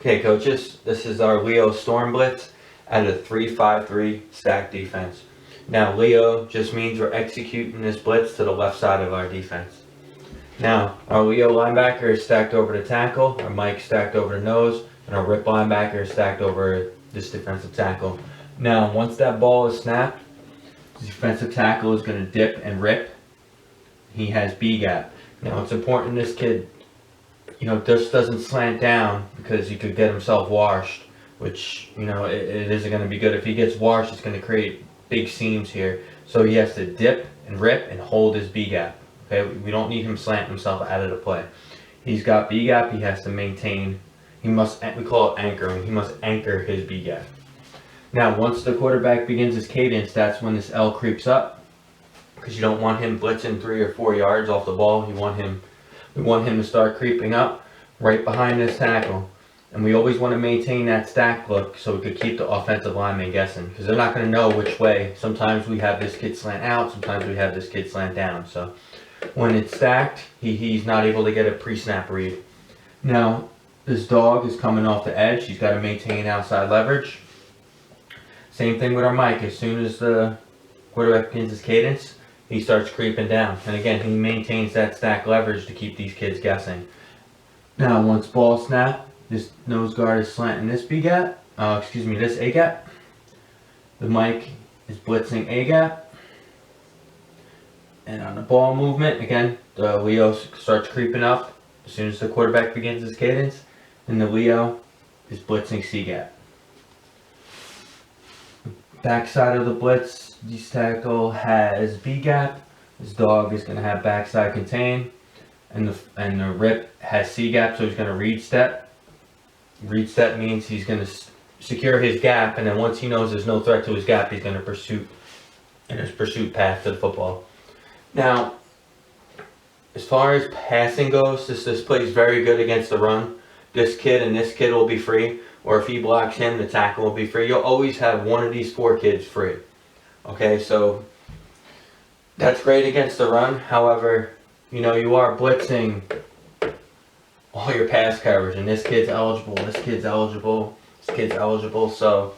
Okay, coaches, this is our Leo Storm Blitz at a 3-5-3 stack defense. Now, Leo just means we're executing this blitz to the left side of our defense. Now, our Leo linebacker is stacked over the tackle, our Mike stacked over the nose, and our Rip linebacker is stacked over this defensive tackle. Now, once that ball is snapped, the defensive tackle is going to dip and rip. He has B gap. Now, it's important this kid just doesn't slant down because he could get himself washed, which, it isn't going to be good. If he gets washed, it's going to create big seams here. So he has to dip and rip and hold his B gap. Okay, we don't need him slanting himself out of the play. He's got B gap, he has to maintain, we call it anchoring, he must anchor his B gap. Now, once the quarterback begins his cadence, that's when this L creeps up, because you don't want him blitzing 3 or 4 yards off the ball. We want him to start creeping up right behind this tackle. And we always want to maintain that stack look so we could keep the offensive lineman guessing, because they're not going to know which way. Sometimes we have this kid slant out, sometimes we have this kid slant down. So when it's stacked, he's not able to get a pre-snap read. Now, this dog is coming off the edge. He's got to maintain outside leverage. Same thing with our Mike. As soon as the quarterback begins his cadence, he starts creeping down. And again, he maintains that stack leverage to keep these kids guessing. Now, once ball snap, this nose guard is slanting this this A gap. The Mike is blitzing A gap. And on the ball movement, again, the Leo starts creeping up as soon as the quarterback begins his cadence. And the Leo is blitzing C gap. Backside of the blitz, this tackle has B gap. This dog is going to have backside contain, and the Rip has C gap, so he's going to read step. Read step means he's going to secure his gap, and then once he knows there's no threat to his gap, he's going to pursue in his pursuit path to the football. Now, as far as passing goes, this play is very good against the run. This kid and this kid will be free. Or if he blocks him, the tackle will be free. You'll always have one of these 4 kids free. Okay, so that's great against the run. However, you are blitzing all your pass coverage, and this kid's eligible, this kid's eligible, this kid's eligible. So,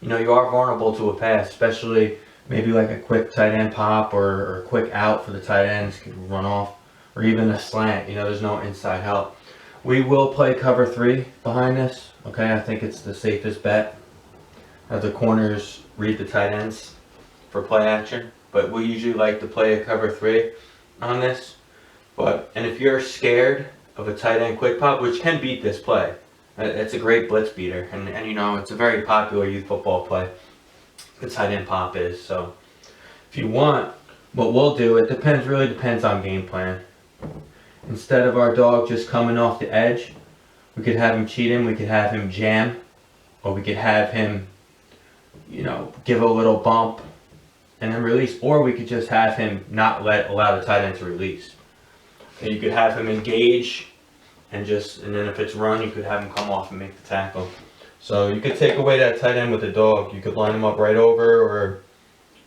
you are vulnerable to a pass, especially maybe like a quick tight end pop or a quick out for the tight ends can run off, or even a slant. There's no inside help. We will play cover 3 behind this. Okay, I think it's the safest bet. Have the corners read the tight ends for play action, but we usually like to play a cover 3 on this. And if you're scared of a tight end quick pop, which can beat this play, it's a great blitz beater, and it's a very popular youth football play. The tight end pop is. So if you want, what we'll do, really depends on game plan. Instead of our dog just coming off the edge, we could have him cheat him, we could have him jam, or we could have him, give a little bump and then release, or we could just have him not allow the tight end to release. And you could have him engage and then if it's run, you could have him come off and make the tackle. So you could take away that tight end with the dog. You could line him up right over, or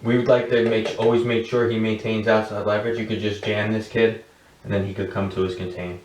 we would like to always make sure he maintains outside leverage. You could just jam this kid, and then he could come to his contain.